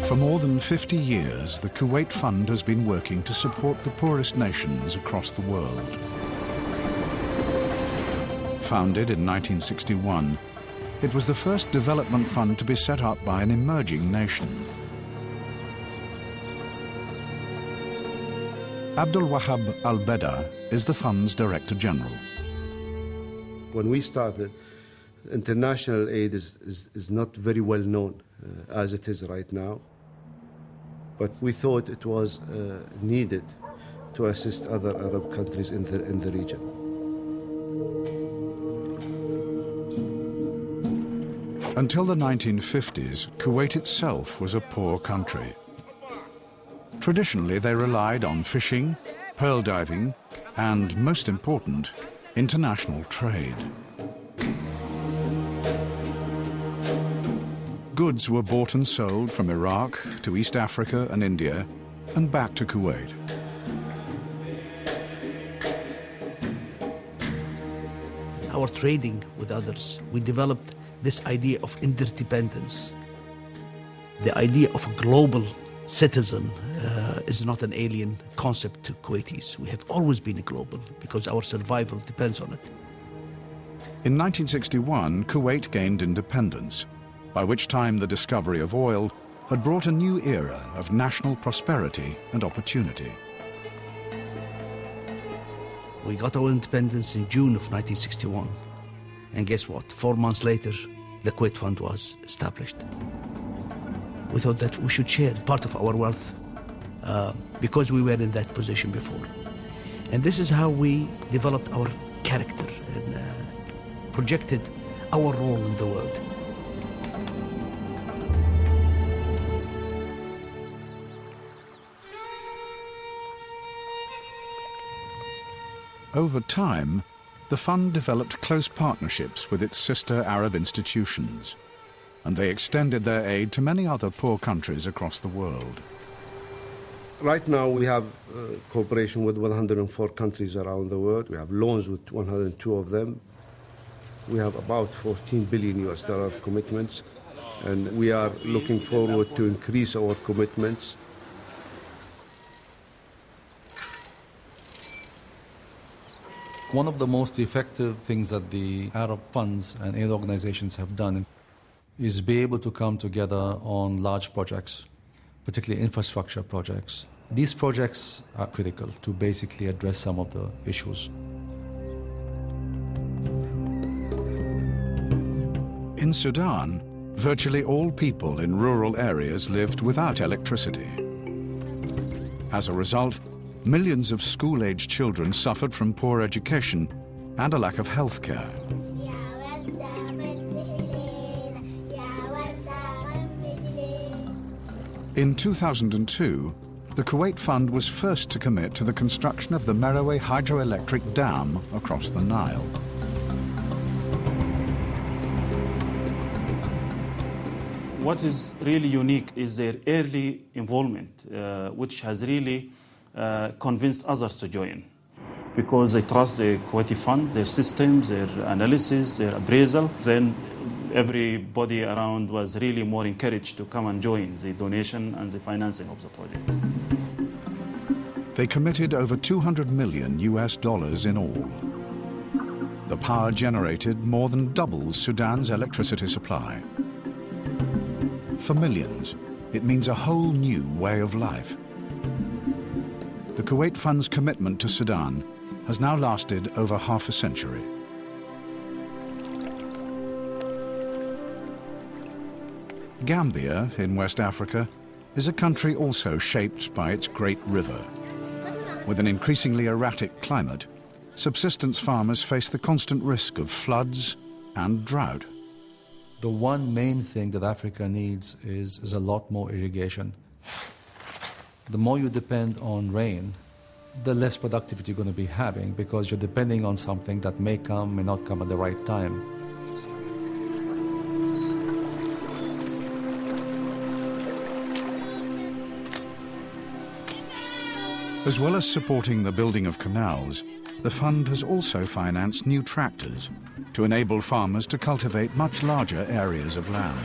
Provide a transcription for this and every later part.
For more than 50 years, the Kuwait Fund has been working to support the poorest nations across the world. Founded in 1961, it was the first development fund to be set up by an emerging nation. Abdul Wahab Al-Beda is the fund's Director General. When we started, international aid is not very well known as it is right now. But we thought it was needed to assist other Arab countries in the region. Until the 1950s, Kuwait itself was a poor country. Traditionally, they relied on fishing, pearl diving, and, most important, international trade. Goods were bought and sold from Iraq to East Africa and India, and back to Kuwait. Our trading with others, we developed this idea of interdependence. The idea of a global citizen is not an alien concept to Kuwaitis. We have always been global because our survival depends on it. In 1961, Kuwait gained independence, by which time the discovery of oil had brought a new era of national prosperity and opportunity. We got our independence in June of 1961. And guess what? 4 months later, the Kuwait Fund was established. We thought that we should share part of our wealth because we were in that position before. And this is how we developed our character and projected our role in the world. Over time, the fund developed close partnerships with its sister Arab institutions, and they extended their aid to many other poor countries across the world. Right now, we have cooperation with 104 countries around the world. We have loans with 102 of them. We have about $14 billion of commitments, and we are looking forward to increase our commitments. One of the most effective things that the Arab funds and aid organizations have done is be able to come together on large projects, particularly infrastructure projects. These projects are critical to basically address some of the issues. In Sudan, virtually all people in rural areas lived without electricity. As a result, millions of school-aged children suffered from poor education and a lack of health care. In 2002, the Kuwait Fund was first to commit to the construction of the Merowe hydroelectric dam across the Nile. What is really unique is their early involvement, which has really convinced others to join, because they trust the Kuwaiti Fund, their systems, their analysis, their appraisal. Then everybody around was really more encouraged to come and join the donation and the financing of the project. They committed over $200 million in all. The power generated more than doubles Sudan's electricity supply. For millions, it means a whole new way of life. The Kuwait Fund's commitment to Sudan has now lasted over half a century. Gambia, in West Africa, is a country also shaped by its great river. With an increasingly erratic climate, subsistence farmers face the constant risk of floods and drought. The one main thing that Africa needs is a lot more irrigation. The more you depend on rain, the less productivity you're going to be having, because you're depending on something that may come, may not come at the right time. As well as supporting the building of canals, the fund has also financed new tractors to enable farmers to cultivate much larger areas of land.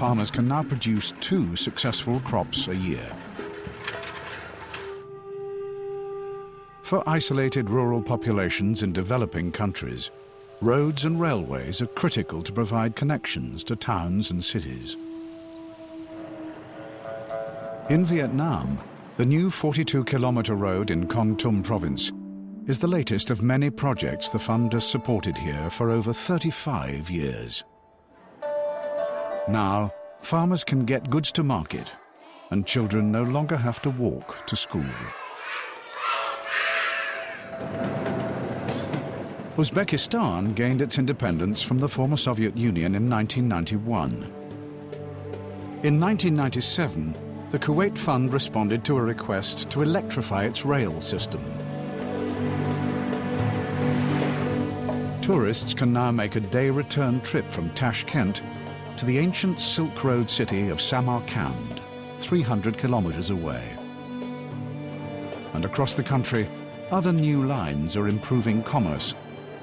farmers can now produce 2 successful crops a year. For isolated rural populations in developing countries, roads and railways are critical to provide connections to towns and cities. In Vietnam, the new 42-kilometre road in Kon Tum province is the latest of many projects the fund has supported here for over 35 years. Now, farmers can get goods to market, and children no longer have to walk to school. Uzbekistan gained its independence from the former Soviet Union in 1991. In 1997, the Kuwait Fund responded to a request to electrify its rail system. Tourists can now make a day return trip from Tashkent to the ancient Silk Road city of Samarkand, 300 kilometers away. And across the country, other new lines are improving commerce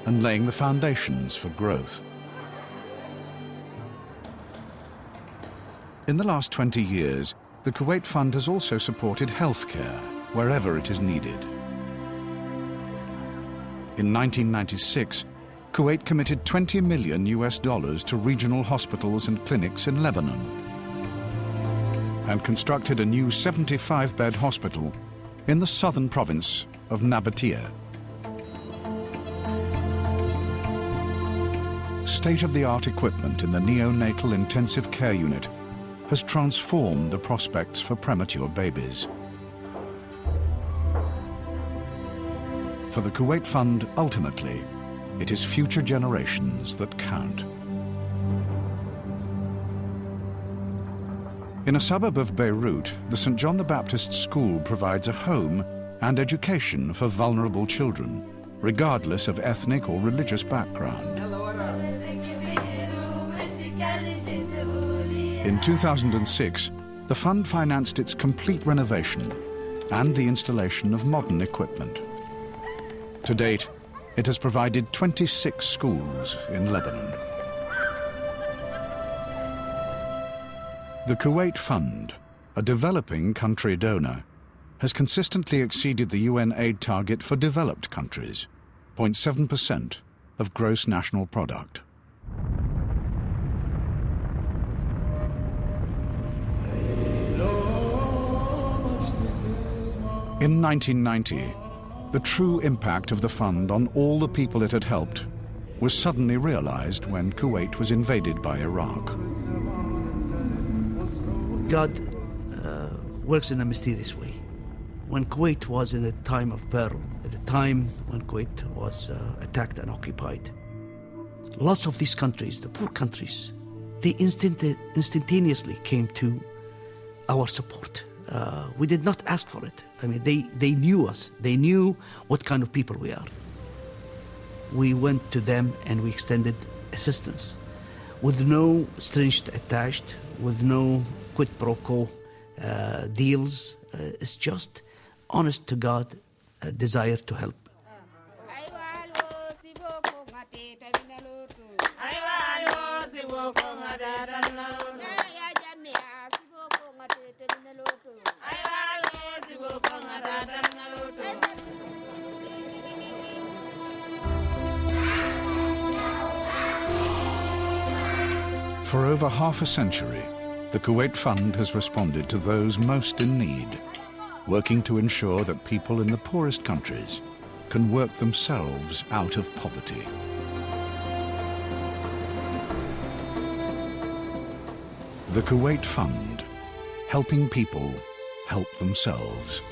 and laying the foundations for growth. In the last 20 years, the Kuwait Fund has also supported healthcare wherever it is needed. In 1996, Kuwait committed $20 million to regional hospitals and clinics in Lebanon and constructed a new 75-bed hospital in the southern province of Nabatea. State-of-the-art equipment in the neonatal intensive care unit has transformed the prospects for premature babies. For the Kuwait Fund, ultimately, it is future generations that count. In a suburb of Beirut, the St. John the Baptist School provides a home and education for vulnerable children, regardless of ethnic or religious background. In 2006, the fund financed its complete renovation and the installation of modern equipment. To date, it has provided 26 schools in Lebanon. The Kuwait Fund, a developing country donor, has consistently exceeded the UN aid target for developed countries, 0.7% of gross national product. In 1990, the true impact of the fund on all the people it had helped was suddenly realized when Kuwait was invaded by Iraq. God works in a mysterious way. When Kuwait was in a time of peril, at the time when Kuwait was attacked and occupied, lots of these countries, the poor countries, they instantaneously came to our support. We did not ask for it. I mean, they knew us. They knew what kind of people we are. We went to them and we extended assistance with no strings attached, with no quid pro quo deals. It's just honest to God desire to help. For over half a century, the Kuwait Fund has responded to those most in need, working to ensure that people in the poorest countries can work themselves out of poverty. The Kuwait Fund, helping people help themselves.